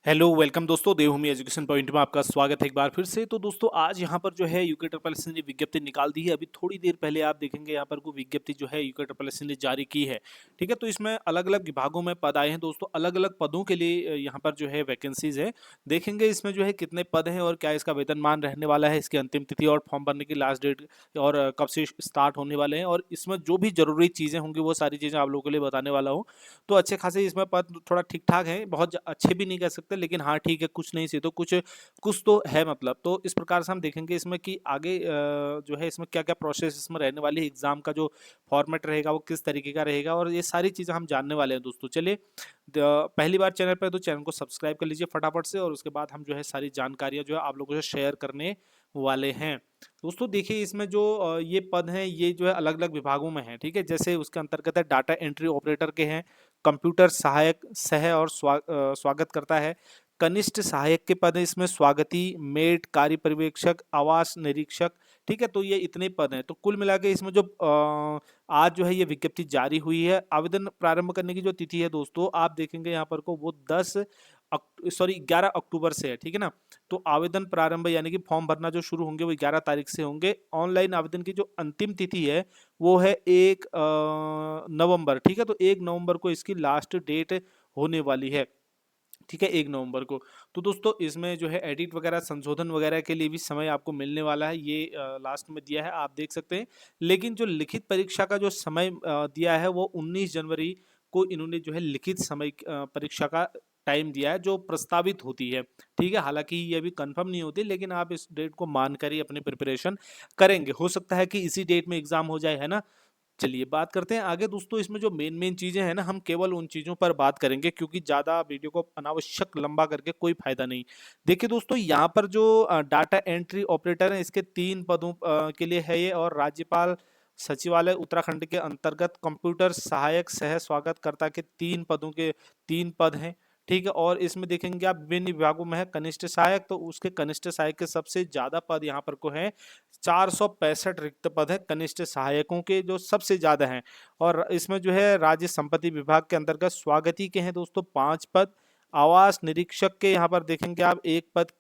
Hello welcome दोस्तों, देवभूमि education point में आपका स्वागत है एक बार फिर से। तो दोस्तों आज यहाँ पर जो है यूके ट्रिपल एस ने विज्ञप्ति निकाल दी है। अभी थोड़ी देर पहले आप देखेंगे यहाँ पर को विज्ञप्ति जो है यूके ट्रिपल एस ने जारी की है। ठीक है, तो इसमें अलग अलग विभागों में पद आए हैं दोस्तों। अलग अलग पदों के लिए यहाँ पर जो है वैकेंसीज है। देखेंगे इसमें जो है कितने पद हैं और क्या इसका वेतनमान रहने वाला है, इसकी अंतिम तिथि और फॉर्म भरने की लास्ट डेट और कब से स्टार्ट होने वाले हैं, और इसमें जो भी जरूरी चीज़ें होंगी वो सारी चीज़ें आप लोगों के लिए बताने वाला हूँ। तो अच्छे खासे इसमें पद थोड़ा ठीक ठाक है, बहुत अच्छे भी नहीं कह सकते, लेकिन हाँ ठीक है, कुछ नहीं से तो कुछ कुछ तो है मतलब। तो इस प्रकार से हम देखेंगे इसमें कि आगे जो है इसमें क्या क्या प्रोसेस इसमें रहने वाली है, एग्जाम का जो फॉर्मेट रहेगा वो किस तरीके का रहेगा, और ये सारी चीज़ें हम जानने वाले हैं दोस्तों। चलिए, पहली बार चैनल पर तो चैनल को सब्सक्राइब कर लीजिए फटाफट से, और उसके बाद हम जो है सारी जानकारियाँ जो है आप लोगों से शेयर करने वाले हैं दोस्तों। देखिए इसमें जो ये पद हैं ये जो है अलग अलग विभागों में है। ठीक है, जैसे उसके अंतर्गत है डाटा एंट्री ऑपरेटर के हैं, कंप्यूटर सहायक सह और स्वागत करता है, कनिष्ठ सहायक के पद है इसमें, स्वागती, मेट, कार्य पर्यवेक्षक, आवास निरीक्षक। ठीक है, तो ये इतने पद हैं। तो कुल मिला के इसमें जो आज जो है ये विज्ञप्ति जारी हुई है। आवेदन प्रारंभ करने की जो तिथि है दोस्तों, आप देखेंगे यहाँ पर को वो 11 अक्टूबर से है। ठीक है ना, तो आवेदन प्रारंभ यानी कि फॉर्म भरना जो शुरू होंगे वो 11 तारीख से होंगे। ऑनलाइन आवेदन की जो अंतिम तिथि है वो है 1 नवंबर। ठीक है, तो 1 नवंबर को इसकी लास्ट डेट होने वाली है। ठीक है, 1 नवंबर को। तो दोस्तों इसमें जो है एडिट वगैरह संशोधन वगैरह के लिए भी समय आपको मिलने वाला है, ये लास्ट में दिया है आप देख सकते हैं। लेकिन जो लिखित परीक्षा का जो समय दिया है वो 19 जनवरी को इन्होंने जो है लिखित समय परीक्षा का टाइम दिया है जो प्रस्तावित होती है। ठीक है, हालांकि ये अभी कंफर्म नहीं होती, लेकिन आप इस डेट को मानकर ही अपनी प्रिपरेशन करेंगे। हो सकता है कि इसी डेट में एग्जाम हो जाए, है ना। चलिए बात करते हैं आगे दोस्तों। इसमें जो मेन मेन चीजें हैं ना, हम केवल उन चीजों पर बात करेंगे, क्योंकि ज्यादा वीडियो को अनावश्यक लंबा करके कोई फायदा नहीं। देखिए दोस्तों, यहाँ पर जो डाटा एंट्री ऑपरेटर है इसके 3 पदों के लिए है ये, और राज्यपाल सचिवालय उत्तराखंड के अंतर्गत कंप्यूटर सहायक सह स्वागतकर्ता के 3 पदों के 3 पद हैं। ठीक है, और इसमें देखेंगे आप विभिन्न विभागों में है कनिष्ठ सहायक, तो उसके कनिष्ठ सहायक के सबसे ज्यादा पद यहाँ पर को है। 465 रिक्त पद है कनिष्ठ सहायकों के, जो सबसे ज्यादा हैं। और इसमें जो है राज्य संपत्ति विभाग के अंतर्गत स्वागती के हैं दोस्तों 5 पद, आवास निरीक्षक के यहाँ पर देखेंगे आप 1 पद,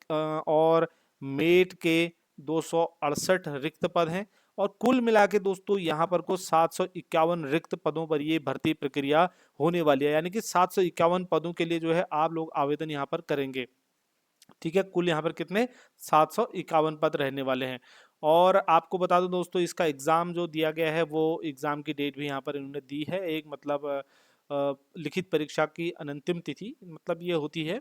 और मेट के 268 रिक्त पद हैं। और कुल मिला के दोस्तों यहाँ पर को 751 रिक्त पदों पर ये भर्ती प्रक्रिया होने वाली है, यानी कि 751 पदों के लिए जो है आप लोग आवेदन यहाँ पर करेंगे। ठीक है, कुल यहाँ पर कितने 751 पद रहने वाले हैं। और आपको बता दूं दोस्तों, इसका एग्जाम जो दिया गया है वो एग्जाम की डेट भी यहाँ पर इन्होंने दी है। एक मतलब लिखित परीक्षा की अंतिम तिथि मतलब ये होती है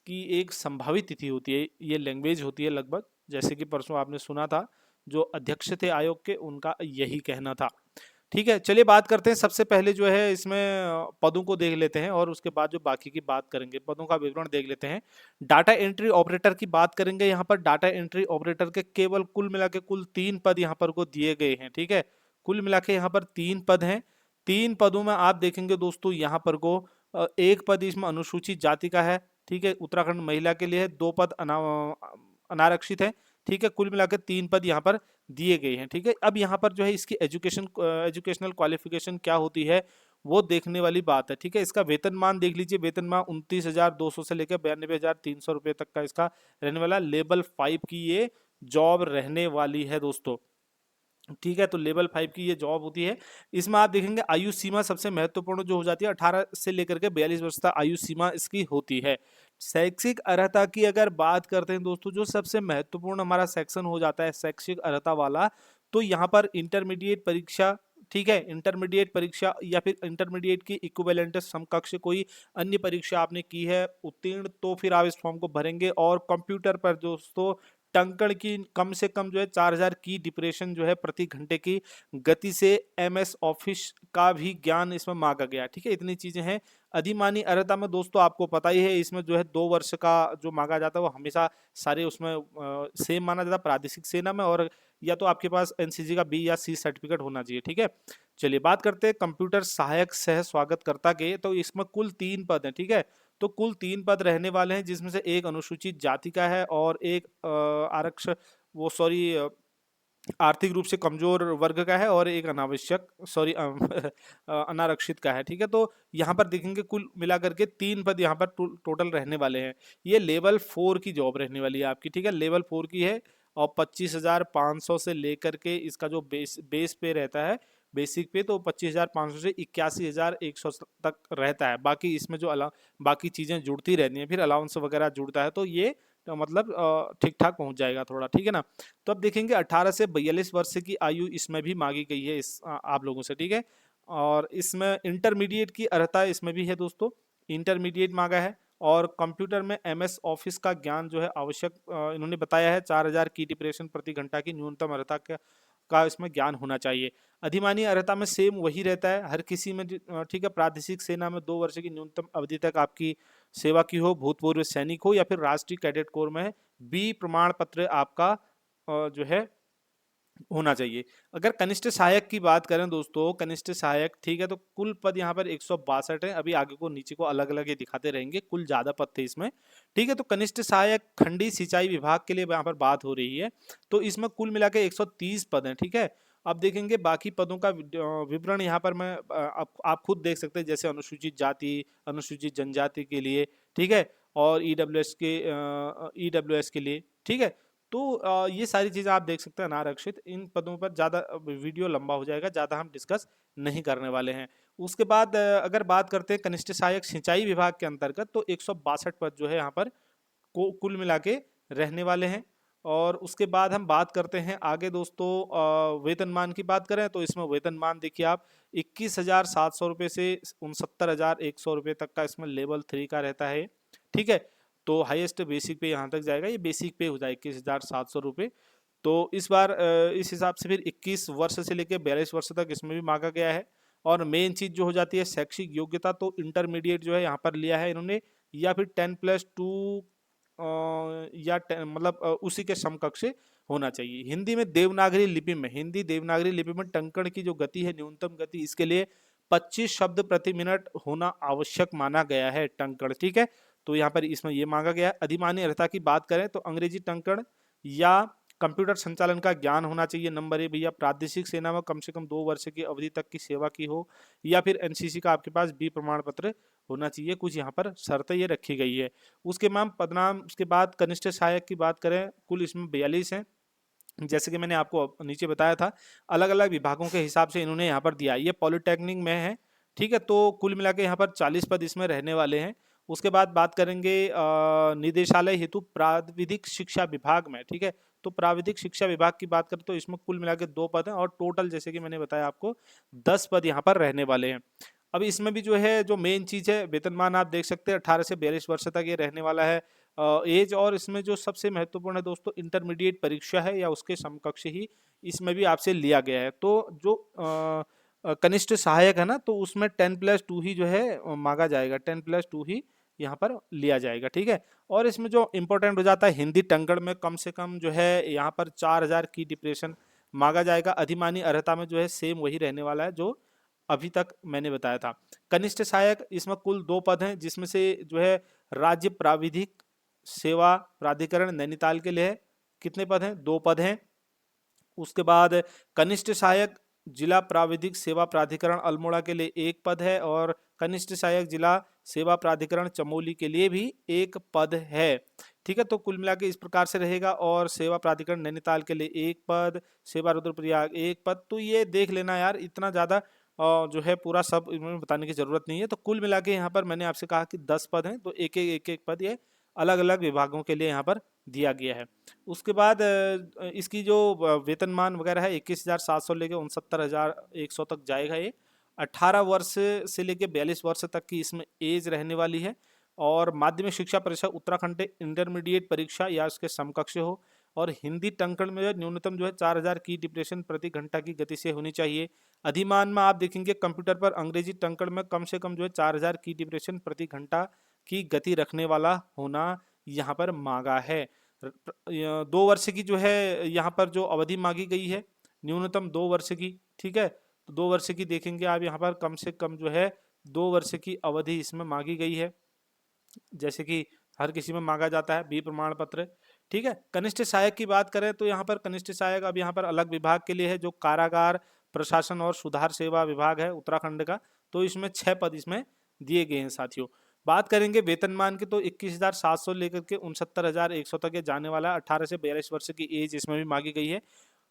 कि एक संभावित तिथि होती है, ये लैंग्वेज होती है लगभग, जैसे कि परसों आपने सुना था जो अध्यक्ष थे आयोग के, उनका यही कहना था। ठीक है, चलिए बात करते हैं। सबसे पहले जो है इसमें पदों को देख लेते हैं, और उसके बाद जो बाकी की बात करेंगे, पदों का विवरण देख लेते हैं। डाटा एंट्री ऑपरेटर की बात करेंगे। यहाँ पर डाटा एंट्री ऑपरेटर के केवल कुल मिला के कुल 3 पद यहाँ पर को दिए गए हैं। ठीक है, कुल मिला के यहाँ पर 3 पद हैं। 3 पदों में आप देखेंगे दोस्तों यहाँ पर को 1 पद इसमें अनुसूचित जाति का है। ठीक है, उत्तराखंड महिला के लिए है। 2 पद अनारक्षित है। ठीक है, कुल मिलाकर 3 पद यहाँ पर दिए गए हैं। ठीक है, अब यहाँ पर जो है इसकी एजुकेशनल क्वालिफिकेशन क्या होती है वो देखने वाली बात है। ठीक है, इसका वेतनमान देख लीजिए। वेतनमान 29,200 से लेकर 92,300 रुपये तक का इसका रहने वाला लेवल 5 की ये जॉब रहने वाली है दोस्तों। ठीक है, तो लेवल 5 की ये जॉब होती है। इसमें आप देखेंगे आयु सीमा सबसे महत्वपूर्ण जो हो जाती है, 18 से लेकर के 42 वर्ष तक आयु सीमा इसकी होती है। शैक्षिक अर्हता की अगर बात करते हैं दोस्तों, जो सबसे महत्वपूर्ण हमारा सेक्शन हो जाता है शैक्षिक अर्हता वाला, तो यहाँ पर इंटरमीडिएट परीक्षा। ठीक है, इंटरमीडिएट परीक्षा या फिर इंटरमीडिएट की इक्विवेलेंट समकक्ष कोई अन्य परीक्षा आपने की है उत्तीर्ण, तो फिर आप इस फॉर्म को भरेंगे। और कंप्यूटर पर दोस्तों टंकण की कम से कम जो है 4000 की डिप्रेशन जो है प्रति घंटे की गति से MS ऑफिस का भी ज्ञान इसमें मांगा गया। ठीक है, इतनी चीजें हैं। अधिमानी अर्हता में दोस्तों आपको पता ही है, इसमें जो है 2 वर्ष का जो मांगा जाता है वो हमेशा सारे उसमें सेम माना जाता है प्रादेशिक सेना में, और या तो आपके पास NCG का B या C सर्टिफिकेट होना चाहिए। ठीक है, चलिए बात करते हैं कंप्यूटर सहायक सह स्वागतकर्ता के। तो इसमें कुल 3 पद हैं। ठीक है, तो कुल 3 पद रहने वाले हैं, जिसमें से एक अनुसूचित जाति का है और एक आरक्ष वो सॉरी आर्थिक रूप से कमजोर वर्ग का है और एक अनावश्यक सॉरी अनारक्षित का है। ठीक है, तो यहाँ पर देखेंगे कुल मिलाकर के 3 पद यहाँ पर टोटल रहने वाले हैं। ये लेवल 4 की जॉब रहने वाली है आपकी। ठीक है, लेवल 4 की है और 25,500 से लेकर के इसका जो बेस पे रहता है, बेसिक पे, तो 25,500 से 81,100 तक रहता है। बाकी इसमें जो बाकी चीजें जुड़ती रहती हैं, फिर अलाउंस वगैरह जुड़ता है, तो ये तो मतलब ठीक ठाक पहुंच जाएगा थोड़ा। ठीक है ना। तो अब देखेंगे 18 से 42 वर्ष की आयु इसमें भी मांगी गई है इस आप लोगों से। ठीक है, और इसमें इंटरमीडिएट की अर्हता इसमें भी है दोस्तों, इंटरमीडिएट मांगा है। और कंप्यूटर में एमएस ऑफिस का ज्ञान जो है आवश्यक इन्होंने बताया है। 4,000 की डिप्रेशन प्रति घंटा की न्यूनतम अर्हता का इसमें ज्ञान होना चाहिए। अधिमानी अर्हता में सेम वही रहता है हर किसी में। ठीक है, प्रादेशिक सेना में 2 वर्ष की न्यूनतम अवधि तक आपकी सेवा की हो, भूतपूर्व सैनिक हो या फिर राष्ट्रीय कैडेट कोर में बी प्रमाण पत्र आपका जो है होना चाहिए। अगर कनिष्ठ सहायक की बात करें दोस्तों, कनिष्ठ सहायक, ठीक है, तो कुल पद यहाँ पर 162 है। अभी आगे को नीचे को अलग अलग ये दिखाते रहेंगे, कुल ज्यादा पद थे इसमें। ठीक है, तो कनिष्ठ सहायक खंडी सिंचाई विभाग के लिए यहाँ पर बात हो रही है। तो इसमें कुल मिला के 130 पद हैं। ठीक है, अब देखेंगे बाकी पदों का विवरण यहाँ पर मैं आप खुद देख सकते हैं, जैसे अनुसूचित जाति, अनुसूचित जनजाति के लिए। ठीक है, और ईडब्ल्यूएस के लिए। ठीक है, तो ये सारी चीज़ें आप देख सकते हैं अनारक्षित। इन पदों पर ज़्यादा वीडियो लंबा हो जाएगा, ज़्यादा हम डिस्कस नहीं करने वाले हैं। उसके बाद अगर बात करते हैं कनिष्ठ सहायक सिंचाई विभाग के अंतर्गत, तो 162 पद जो है यहाँ पर कुल मिला के रहने वाले हैं। और उसके बाद हम बात करते हैं आगे दोस्तों, वेतनमान की बात करें तो इसमें वेतनमान देखिए आप 21,700 रुपये से 69,100 रुपये तक का इसमें लेवल 3 का रहता है। ठीक है, तो हाईएस्ट बेसिक पे यहाँ तक जाएगा, ये बेसिक पे हो जाएगा 21,700 रुपये। तो इस बार इस हिसाब से फिर 21 वर्ष से लेकर 42 वर्ष तक इसमें भी मांगा गया है। और मेन चीज जो हो जाती है शैक्षिक योग्यता, तो इंटरमीडिएट जो है यहाँ पर लिया है इन्होंने, या फिर 10+2 या मतलब उसी के समकक्ष होना चाहिए। हिंदी में देवनागरी लिपि में, हिंदी देवनागरी लिपि में टंकण की जो गति है, न्यूनतम गति, इसके लिए 25 शब्द प्रति मिनट होना आवश्यक माना गया है टंकण। ठीक है, तो यहाँ पर इसमें ये मांगा गया है। अधिमान्य अर्हता की बात करें तो अंग्रेजी टंकण या कंप्यूटर संचालन का ज्ञान होना चाहिए। नंबर 1 भैया, प्रादेशिक सेना में कम से कम 2 वर्ष की अवधि तक की सेवा की हो, या फिर एनसीसी का आपके पास बी प्रमाण पत्र होना चाहिए। कुछ यहाँ पर शर्तें ये रखी गई है। उसके मैम पदनाम, उसके बाद कनिष्ठ सहायक की बात करें, कुल इसमें 42 हैं। जैसे कि मैंने आपको नीचे बताया था, अलग अलग विभागों के हिसाब से इन्होंने यहाँ पर दिया। ये पॉलिटेक्निक में है। ठीक है, तो कुल मिला के यहाँ पर 40 पद इसमें रहने वाले हैं। उसके बाद बात करेंगे निदेशालय हेतु प्राविधिक शिक्षा विभाग में। ठीक है, तो प्राविधिक शिक्षा विभाग की बात करें तो इसमें कुल मिला के 2 पद हैं, और टोटल जैसे कि मैंने बताया आपको 10 पद यहाँ पर रहने वाले हैं। अब इसमें भी जो है, जो मेन चीज है, वेतनमान आप देख सकते हैं 18 से 42 वर्ष तक ये रहने वाला है एज। और इसमें जो सबसे महत्वपूर्ण है दोस्तों, इंटरमीडिएट परीक्षा है या उसके समकक्ष ही इसमें भी आपसे लिया गया है। तो जो कनिष्ठ सहायक है ना, तो उसमें 10+2 ही जो है मांगा जाएगा, 10+2 ही यहाँ पर लिया जाएगा। ठीक है, और इसमें जो इम्पोर्टेंट हो जाता है, हिंदी टंकण में कम से कम जो है यहाँ पर 4,000 की डिप्रेशन मांगा जाएगा। अधिमानी अर्हता में जो है सेम वही रहने वाला है जो अभी तक मैंने बताया था। कनिष्ठ सहायक इसमें कुल 2 पद हैं, जिसमें से जो है राज्य प्राविधिक सेवा प्राधिकरण नैनीताल के लिए है। कितने पद हैं? 2 पद हैं। उसके बाद कनिष्ठ सहायक जिला प्राविधिक सेवा प्राधिकरण अल्मोड़ा के लिए 1 पद है, और कनिष्ठ सहायक जिला सेवा प्राधिकरण चमोली के लिए भी 1 पद है। ठीक है, तो कुल मिला के इस प्रकार से रहेगा। और सेवा प्राधिकरण नैनीताल के लिए 1 पद, सेवा रुद्रप्रयाग 1 पद। तो ये देख लेना यार, इतना ज़्यादा जो है पूरा सब इन्होंने बताने की जरूरत नहीं है। तो कुल मिला के यहाँ पर मैंने आपसे कहा कि 10 पद हैं, तो एक एक पद ये अलग अलग विभागों के लिए यहाँ पर दिया गया है। उसके बाद इसकी जो वेतनमान वगैरह है 21,700 लेके 69,100 तक जाएगा ये। 18 वर्ष से लेके 42 वर्ष तक की इसमें एज रहने वाली है। और माध्यमिक शिक्षा परिषद उत्तराखंड इंटरमीडिएट परीक्षा या उसके समकक्ष हो। और हिंदी टंकण में न्यूनतम जो है 4,000 की डिप्रेशन प्रति घंटा की गति से होनी चाहिए। अधिमान में आप देखेंगे कंप्यूटर पर अंग्रेजी टंकण में कम से कम जो है 4,000 की डिप्रेशन प्रति घंटा की गति रखने वाला होना यहाँ पर मांगा है। 2 वर्ष की जो है यहाँ पर जो अवधि मांगी गई है, न्यूनतम 2 वर्ष की। ठीक है, तो 2 वर्ष की देखेंगे आप यहाँ पर कम से कम जो है 2 वर्ष की अवधि इसमें मांगी गई है। जैसे कि हर किसी में मांगा जाता है बी प्रमाण पत्र। ठीक है, कनिष्ठ सहायक की बात करें तो यहाँ पर कनिष्ठ सहायक अब यहाँ पर अलग विभाग के लिए है, जो कारागार प्रशासन और सुधार सेवा विभाग है उत्तराखंड का। तो इसमें 6 पद इसमें दिए गए हैं साथियों। बात करेंगे वेतनमान की तो 21,700 लेकर के 69,100 तक ये जाने वाला है। 18 से 42 वर्ष की एज इसमें भी मांगी गई है।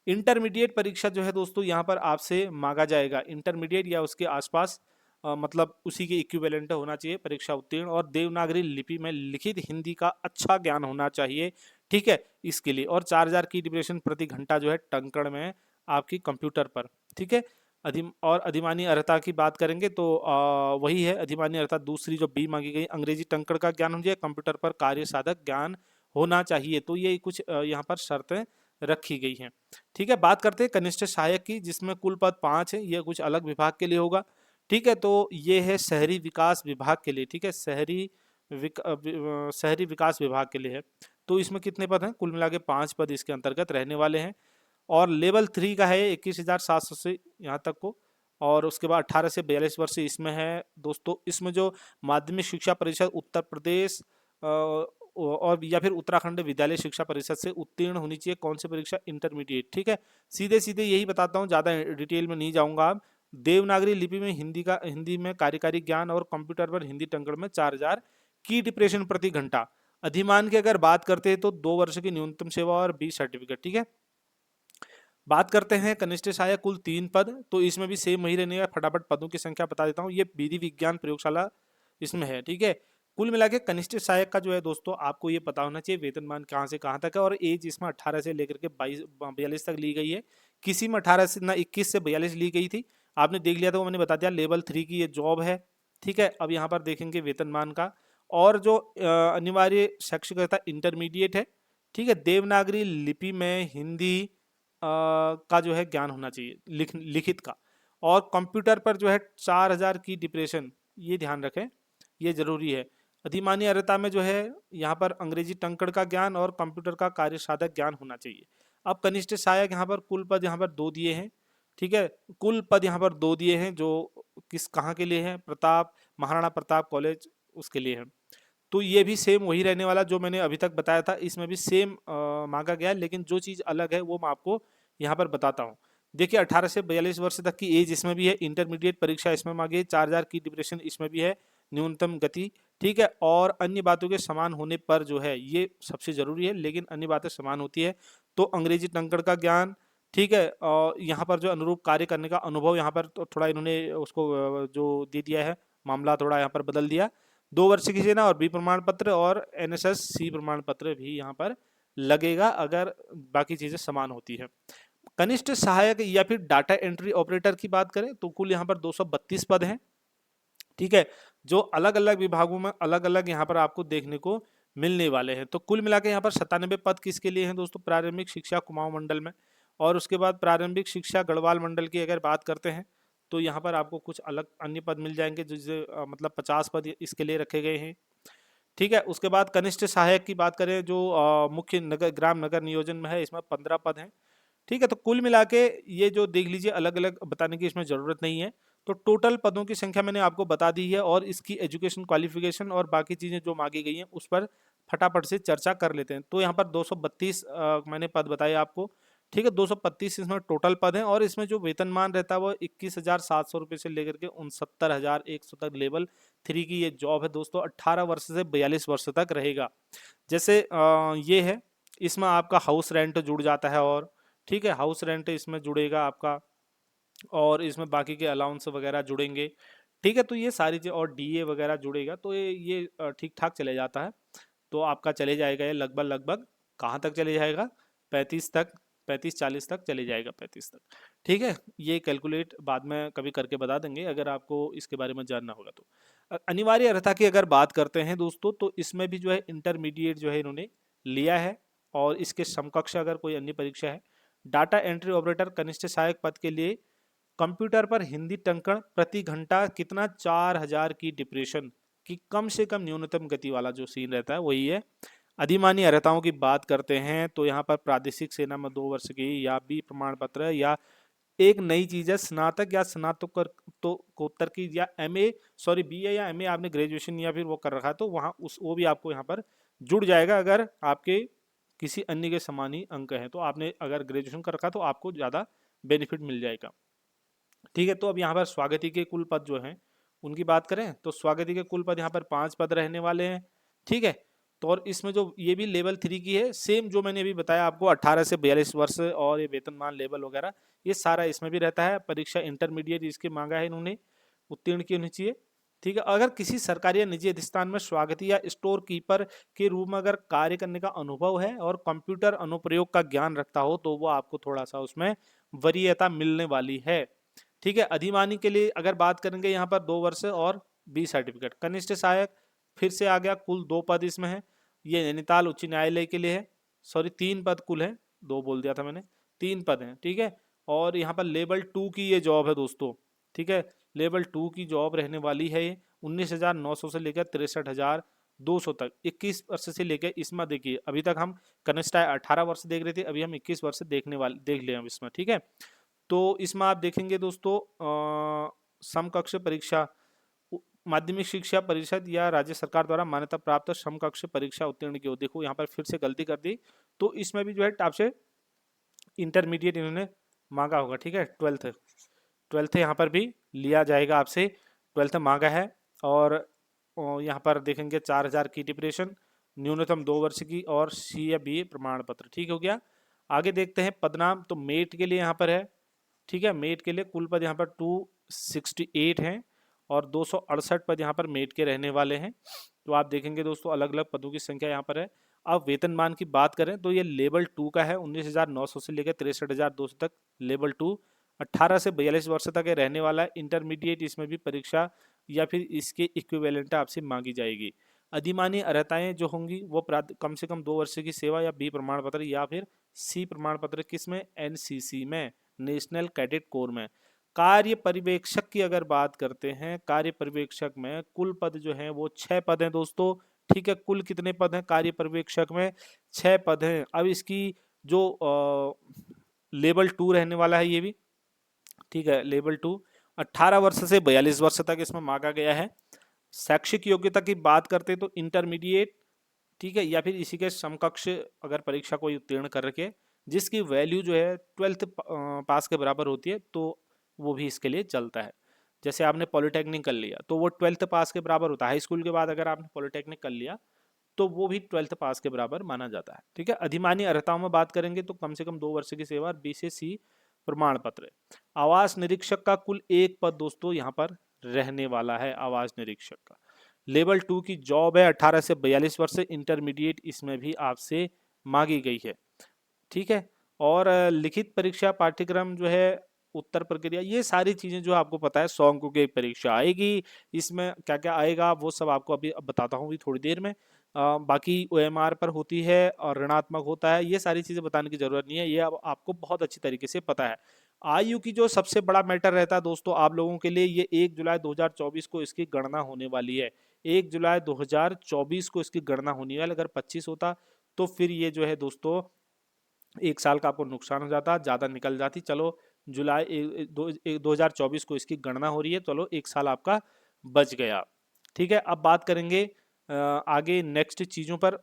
इंटरमीडिएट परीक्षा जो है दोस्तों यहाँ पर आपसे मांगा जाएगा, इंटरमीडिएट या उसके आसपास मतलब उसी के इक्विवेलेंट होना चाहिए परीक्षा उत्तीर्ण, और देवनागरी लिपि में लिखित हिंदी का अच्छा ज्ञान होना चाहिए। ठीक है, इसके लिए और 4,000 की डिप्रेशन प्रति घंटा जो है टंकण में आपकी कंप्यूटर पर। ठीक है, और अधिमानी अर्हता की बात करेंगे तो वही है अधिमानी अर्हता दूसरी जो बी मांगी गई, अंग्रेजी टंकण का ज्ञान होना चाहिए, कंप्यूटर पर कार्य साधक ज्ञान होना चाहिए। तो ये कुछ यहाँ पर शर्तें रखी गई हैं। ठीक है, बात करते हैं कनिष्ठ सहायक की, जिसमें कुल पद 5 है। ये कुछ अलग विभाग के लिए होगा। ठीक है, तो ये है शहरी विकास विभाग के लिए। ठीक है, शहरी विकास विभाग के लिए है। तो इसमें कितने पद हैं? कुल मिला के 5 पद इसके अंतर्गत रहने वाले हैं। और लेवल 3 का है 21,700 से यहाँ तक को, और उसके बाद 18 से 42 वर्ष इसमें है दोस्तों। इसमें जो माध्यमिक शिक्षा परिषद उत्तर प्रदेश और या फिर उत्तराखंड विद्यालय शिक्षा परिषद से उत्तीर्ण होनी चाहिए। कौन सी परीक्षा? इंटरमीडिएट। ठीक है, सीधे सीधे यही बताता हूँ, ज़्यादा डिटेल में नहीं जाऊँगा। अब देवनागरी लिपि में हिंदी में कार्यकारी ज्ञान और कंप्यूटर पर हिंदी टंकण में 4,000 की डिप्रेशन प्रति घंटा। अधिमान की अगर बात करते हैं तो 2 वर्ष की न्यूनतम सेवा और 20 सर्टिफिकेट। ठीक है, बात करते हैं कनिष्ठ सहायक कुल 3 पद, तो इसमें भी सेम वही रहने का। फटाफट पदों की संख्या बता देता हूँ। ये विधि विज्ञान प्रयोगशाला इसमें है। ठीक है, कुल मिला के कनिष्ठ सहायक का जो है दोस्तों आपको ये पता होना चाहिए वेतनमान कहाँ से कहाँ तक है, और एज इसमें 18 से लेकर के 42 तक ली गई है। किसी में 18 से ना 21 से 42 ली गई थी, आपने देख लिया था, वो मैंने बता दिया। लेवल 3 की ये जॉब है। ठीक है, अब यहाँ पर देखेंगे वेतनमान का, और जो अनिवार्य शैक्षिक अर्हता इंटरमीडिएट है। ठीक है, देवनागरी लिपि में हिंदी का जो है ज्ञान होना चाहिए, लिखित का, और कंप्यूटर पर जो है 4,000 की डिप्रेशन, ये ध्यान रखें, ये जरूरी है। अधिमानी अर्हता में जो है यहाँ पर अंग्रेजी टंकण का ज्ञान और कंप्यूटर का कार्य साधक ज्ञान होना चाहिए। अब कनिष्ठ सहायक यहाँ पर कुल पद यहाँ पर 2 दिए हैं। ठीक है, कुल पद यहाँ पर 2 दिए हैं, जो कहाँ के लिए हैं? महाराणा प्रताप कॉलेज उसके लिए है। तो ये भी सेम वही रहने वाला जो मैंने अभी तक बताया था। इसमें भी सेम मांगा गया है, लेकिन जो चीज़ अलग है वो मैं आपको यहाँ पर बताता हूँ। देखिए, 18 से 42 वर्ष तक की एज इसमें भी है। इंटरमीडिएट परीक्षा इसमें मांगी है। 4,000 की डिप्रेशन इसमें भी है, न्यूनतम गति। ठीक है, और अन्य बातों के समान होने पर जो है ये सबसे जरूरी है, लेकिन अन्य बातें समान होती है। तो अंग्रेजी टंकण का ज्ञान। ठीक है, और यहाँ पर जो अनुरूप कार्य करने का अनुभव, यहाँ पर तो थोड़ा इन्होंने उसको जो दे दिया है, मामला थोड़ा यहाँ पर बदल दिया। 2 वर्ष की सेना और बी प्रमाण पत्र और एनएसएस सी प्रमाण पत्र भी यहाँ पर लगेगा, अगर बाकी चीजें समान होती है। कनिष्ठ सहायक या फिर डाटा एंट्री ऑपरेटर की बात करें तो कुल यहाँ पर 232 पद हैं। ठीक है, जो अलग अलग विभागों में अलग अलग यहाँ पर आपको देखने को मिलने वाले हैं। तो कुल मिला के यहाँ पर 97 पद किसके लिए हैं दोस्तों? प्रारंभिक शिक्षा कुमाऊं मंडल में, और उसके बाद प्रारंभिक शिक्षा गढ़वाल मंडल की अगर बात करते हैं तो यहाँ पर आपको कुछ अलग अन्य पद मिल जाएंगे, जिससे मतलब 50 पद इसके लिए रखे गए हैं। ठीक है, उसके बाद कनिष्ठ सहायक की बात करें जो मुख्य नगर ग्राम नगर नियोजन में है, इसमें 15 पद हैं। ठीक है, तो कुल मिला के ये जो देख लीजिए, अलग अलग बताने की इसमें ज़रूरत नहीं है। तो टोटल पदों की संख्या मैंने आपको बता दी है, और इसकी एजुकेशन क्वालिफिकेशन और बाकी चीज़ें जो मांगी गई हैं उस पर फटाफट से चर्चा कर लेते हैं। तो यहाँ पर 232 मैंने पद बताए आपको। ठीक है, 232 इसमें टोटल पद हैं, और इसमें जो वेतनमान रहता है वो 21,700 रुपये से लेकर के 69,100 तक लेवल 3 की ये जॉब है दोस्तों। 18 वर्ष से 42 वर्ष तक रहेगा। जैसे ये है, इसमें आपका हाउस रेंट जुड़ जाता है, और ठीक है, हाउस रेंट इसमें जुड़ेगा आपका, और इसमें बाकी के अलाउंस वगैरह जुड़ेंगे। ठीक है, तो ये सारी चीज़ और डीए वगैरह जुड़ेगा, तो ये ठीक ठाक चले जाता है। तो आपका चले जाएगा ये लगभग लगभग कहाँ तक चले जाएगा? 35 तक, 35-40 तक चले जाएगा, 35 तक। ठीक है, ये कैलकुलेट बाद में कभी करके बता देंगे अगर आपको इसके बारे में जानना होगा तो। अनिवार्य अर्हता की अगर बात करते हैं दोस्तों, तो इसमें भी जो है इंटरमीडिएट जो है इन्होंने लिया है, और इसके समकक्ष अगर कोई अन्य परीक्षा है। डाटा एंट्री ऑपरेटर कनिष्ठ सहायक पद के लिए कंप्यूटर पर हिंदी टंकण प्रति घंटा कितना? 4,000 की डिप्रेशन की कम से कम न्यूनतम गति वाला जो सीन रहता है वही है। अधिमानी अर्हताओं की बात करते हैं तो यहाँ पर प्रादेशिक सेना में 2 वर्ष की या बी प्रमाण पत्र या एक नई चीज है, स्नातक या स्नातकोत्तर की या एमए, सॉरी बीए या एमए आपने ग्रेजुएशन या फिर वो कर रखा है तो वहाँ उस वो भी आपको यहाँ पर जुड़ जाएगा। अगर आपके किसी अन्य के समान ही अंक हैं तो आपने अगर ग्रेजुएशन कर रखा तो आपको ज़्यादा बेनिफिट मिल जाएगा। ठीक है, तो अब यहाँ पर स्वागती के कुल पद जो हैं उनकी बात करें तो स्वागती के कुल पद यहाँ पर 5 पद रहने वाले हैं। ठीक है, तो और इसमें जो ये भी लेवल 3 की है, सेम जो मैंने अभी बताया आपको 18 से 42 वर्ष और ये वेतनमान लेवल वगैरह ये सारा इसमें भी रहता है। परीक्षा इंटरमीडिएट इसकी मांगा है इन्होंने, उत्तीर्ण की होनी चाहिए। ठीक है, अगर किसी सरकारी या निजी अधिष्ठान में स्वागती या स्टोर कीपर के रूप में अगर कार्य करने का अनुभव है और कंप्यूटर अनुप्रयोग का ज्ञान रखता हो तो वो आपको थोड़ा सा उसमें वरीयता मिलने वाली है। ठीक है, अधिमानी के लिए अगर बात करेंगे यहाँ पर 2 वर्ष और 20 सर्टिफिकेट। कनिष्ठ सहायक फिर से आ गया, कुल 2 पद इसमें है, ये नैनीताल उच्च न्यायालय के लिए है। सॉरी 3 पद कुल है, 2 बोल दिया था मैंने, 3 पद हैं। ठीक है, और यहाँ पर लेवल 2 की ये जॉब है दोस्तों। ठीक है, लेवल 2 की जॉब रहने वाली है ये 19,900 से लेकर 63,200 तक, 21 वर्ष से लेकर। इसमें देखिए अभी तक हम कनिष्ठ 18 वर्ष देख रहे थे, अभी हम 21 वर्ष देख ले हम इसमें। ठीक है, तो इसमें आप देखेंगे दोस्तों समकक्ष परीक्षा, माध्यमिक शिक्षा परिषद या राज्य सरकार द्वारा मान्यता प्राप्त समकक्ष परीक्षा उत्तीर्ण की हो। देखो यहाँ पर फिर से गलती कर दी, तो इसमें भी जो है आपसे इंटरमीडिएट इन्होंने मांगा होगा। ठीक है, ट्वेल्थ यहाँ पर भी लिया जाएगा आपसे, 12th मांगा है। और यहाँ पर देखेंगे 4,000 की डिप्रेशन, न्यूनतम 2 वर्ष की, और सी या बी प्रमाण पत्र। ठीक हो गया, आगे देखते हैं पदनाम। तो मेट के लिए यहाँ पर है। ठीक है, मेट के लिए कुल पद यहाँ पर 268 हैं और 268 पद यहाँ पर मेट के रहने वाले हैं। तो आप देखेंगे दोस्तों अलग अलग पदों की संख्या यहाँ पर है। अब वेतनमान की बात करें तो ये लेवल 2 का है, 19,900 से लेकर 63,200 तक लेवल 2, 18 से 42 वर्ष तक ये रहने वाला है। इंटरमीडिएट इसमें भी परीक्षा या फिर इसके इक्विवेलेंट आपसे मांगी जाएगी। अधिमानी अर्हताएं जो होंगी वो कम से कम 2 वर्ष की सेवा या बी प्रमाण पत्र या फिर सी प्रमाण पत्र, किसमें, एनसीसी में, नेशनल कैडेट कोर में। कार्य पर्यवेक्षक की अगर बात करते हैं, कार्य पर्यवेक्षक में कुल पद जो है वो 6 पद हैं दोस्तों। ठीक है, कुल कितने पद हैं कार्य पर्यवेक्षक में, 6 पद हैं। अब इसकी जो लेवल 2 रहने वाला है ये भी। ठीक है, लेवल 2 18 वर्ष से 42 वर्ष तक इसमें मांगा गया है। शैक्षिक योग्यता की बात करते हैं तो इंटरमीडिएट, ठीक है, या फिर इसी के समकक्ष अगर परीक्षा कोई उत्तीर्ण कर रखे जिसकी वैल्यू जो है 12th पास के बराबर होती है तो वो भी इसके लिए चलता है। जैसे आपने पॉलिटेक्निक कर लिया तो वो 12th पास के बराबर होता है। हाई स्कूल के बाद अगर आपने पॉलिटेक्निक कर लिया तो वो भी 12th पास के बराबर माना जाता है। ठीक है, अधिमानी अर्हताओं में बात करेंगे तो कम से कम 2 वर्ष की सेवा और BCC प्रमाण पत्र। आवास निरीक्षक का कुल 1 पद दोस्तों यहाँ पर रहने वाला है, आवास निरीक्षक का लेवल 2 की जॉब है, 18 से 42 वर्ष से। इंटरमीडिएट इसमें भी आपसे मांगी गई है। ठीक है, और लिखित परीक्षा पाठ्यक्रम जो है, उत्तर प्रक्रिया, ये सारी चीजें जो आपको पता है 100 अंकों की एक परीक्षा आएगी। इसमें क्या क्या आएगा वो सब आपको अभी अब बताता हूँ थोड़ी देर में। बाकी OMR पर होती है और ऋणात्मक होता है, ये सारी चीजें बताने की जरूरत नहीं है, ये अब आपको बहुत अच्छी तरीके से पता है। आयु की जो सबसे बड़ा मैटर रहता है दोस्तों आप लोगों के लिए, ये 1 जुलाई 2024 को इसकी गणना होने वाली है। 1 जुलाई 2024 को इसकी गणना होनी है। अगर 25 होता तो फिर ये जो है दोस्तों 1 साल का आपको नुकसान हो जाता, ज़्यादा निकल जाती। चलो जुलाई 2024 को इसकी गणना हो रही है, चलो 1 साल आपका बच गया। ठीक है, अब बात करेंगे आगे नेक्स्ट चीज़ों पर।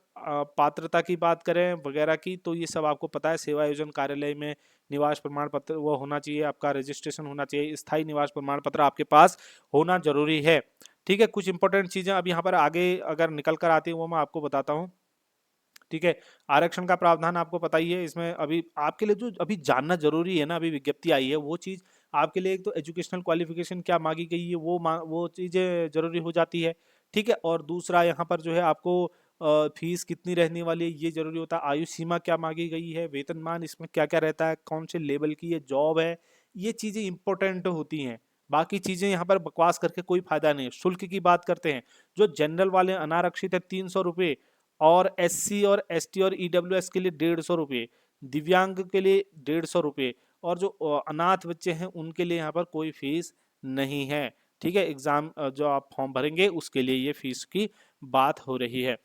पात्रता की बात करें वगैरह की तो ये सब आपको पता है। सेवा आयोजन कार्यालय में निवास प्रमाण पत्र वो होना चाहिए, आपका रजिस्ट्रेशन होना चाहिए, स्थायी निवास प्रमाण पत्र आपके पास होना जरूरी है। ठीक है, कुछ इंपॉर्टेंट चीज़ें अब यहाँ पर आगे अगर निकल कर आती हैं वो मैं आपको बताता हूँ। ठीक है, आरक्षण का प्रावधान आपको पता ही है। इसमें अभी आपके लिए जो अभी जानना जरूरी है ना, अभी विज्ञप्ति आई है वो चीज़ आपके लिए, एक तो एजुकेशनल क्वालिफिकेशन क्या मांगी गई है वो चीज़ें जरूरी हो जाती है। ठीक है, और दूसरा यहाँ पर जो है आपको फीस कितनी रहने वाली है ये जरूरी होता है। आयु सीमा क्या मांगी गई है, वेतनमान इसमें क्या क्या रहता है, कौन से लेवल की ये जॉब है, ये चीज़ें इंपॉर्टेंट होती हैं। बाकी चीज़ें यहाँ पर बकवास करके कोई फायदा नहीं है। शुल्क की बात करते हैं, जो जनरल वाले अनारक्षित है 300 रुपये, और SC और ST और EWS के लिए 150 रुपये, दिव्यांग के लिए 150 रुपये, और जो अनाथ बच्चे हैं उनके लिए यहाँ पर कोई फीस नहीं है। ठीक है, एग्जाम जो आप फॉर्म भरेंगे उसके लिए ये फीस की बात हो रही है।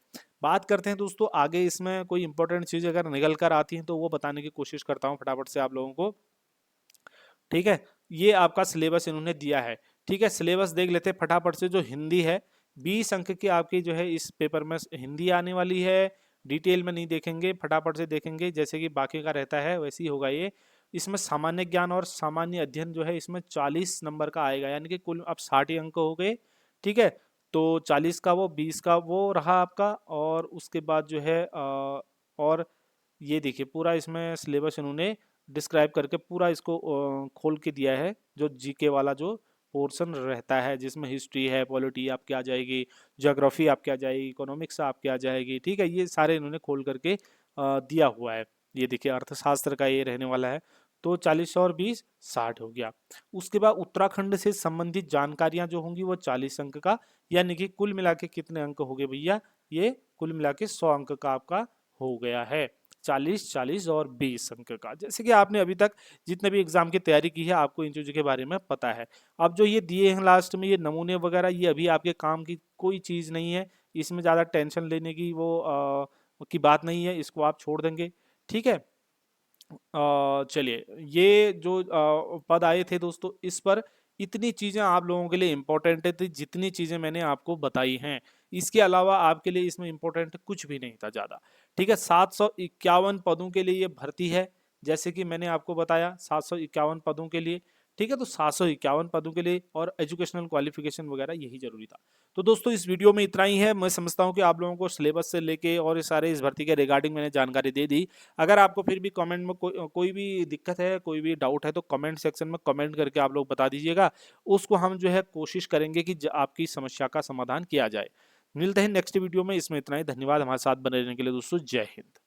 बात करते हैं दोस्तों आगे, इसमें कोई इंपॉर्टेंट चीज़ अगर निकल कर आती है तो वो बताने की कोशिश करता हूँ फटाफट से आप लोगों को। ठीक है, ये आपका सिलेबस इन्होंने दिया है। ठीक है, सिलेबस देख लेते हैं फटाफट से। जो हिंदी है 20 अंक की आपकी जो है इस पेपर में हिंदी आने वाली है। डिटेल में नहीं देखेंगे, फटाफट से देखेंगे, जैसे कि बाकी का रहता है वैसे ही होगा ये। इसमें सामान्य ज्ञान और सामान्य अध्ययन जो है इसमें 40 नंबर का आएगा, यानी कि कुल अब 60 ही अंक हो गए। ठीक है, तो 40 का वो 20 का वो रहा आपका, और उसके बाद जो है और ये देखिए पूरा इसमें सिलेबस इन्होंने डिस्क्राइब करके पूरा इसको खोल के दिया है। जो जीके वाला जो पोर्शन रहता है, जिसमें हिस्ट्री है, पॉलिटी आपकी आ जाएगी, ज्योग्राफी आपकी आ जाएगी, इकोनॉमिक्स आपकी आ जाएगी। ठीक है, ये सारे इन्होंने खोल करके दिया हुआ है। ये देखिए अर्थशास्त्र का ये रहने वाला है। तो 40 और 20 60 हो गया। उसके बाद उत्तराखंड से संबंधित जानकारियां जो होंगी वो 40 अंक का, यानी कि कुल मिला के कितने अंक हो गए भैया, ये कुल मिला के 100 अंक का आपका हो गया है। 40 40 और 20 अंक का। जैसे कि आपने अभी तक जितने भी एग्जाम की तैयारी की है आपको इन चीज़ों के बारे में पता है। अब जो ये दिए हैं लास्ट में ये नमूने वगैरह, ये अभी आपके काम की कोई चीज़ नहीं है। इसमें ज़्यादा टेंशन लेने की वो की बात नहीं है, इसको आप छोड़ देंगे। ठीक है, चलिए, ये जो पद आए थे दोस्तों, इस पर इतनी चीज़ें आप लोगों के लिए इम्पोर्टेंट थी जितनी चीज़ें मैंने आपको बताई हैं। इसके अलावा आपके लिए इसमें इम्पोर्टेंट कुछ भी नहीं था ज़्यादा। ठीक है, 751 पदों के लिए ये भर्ती है, जैसे कि मैंने आपको बताया 751 पदों के लिए। ठीक है, तो 751 पदों के लिए और एजुकेशनल क्वालिफिकेशन वगैरह यही जरूरी था। तो दोस्तों इस वीडियो में इतना ही है। मैं समझता हूँ कि आप लोगों को सिलेबस से लेके और इस सारे इस भर्ती के रिगार्डिंग मैंने जानकारी दे दी। अगर आपको फिर भी कमेंट में कोई भी दिक्कत है, कोई भी डाउट है, तो कमेंट सेक्शन में कमेंट करके आप लोग बता दीजिएगा। उसको हम जो है कोशिश करेंगे कि आपकी समस्या का समाधान किया जाए। मिलते हैं नेक्स्ट वीडियो में। इसमें इतना ही। धन्यवाद हमारे साथ बने रहने के लिए दोस्तों। जय हिंद।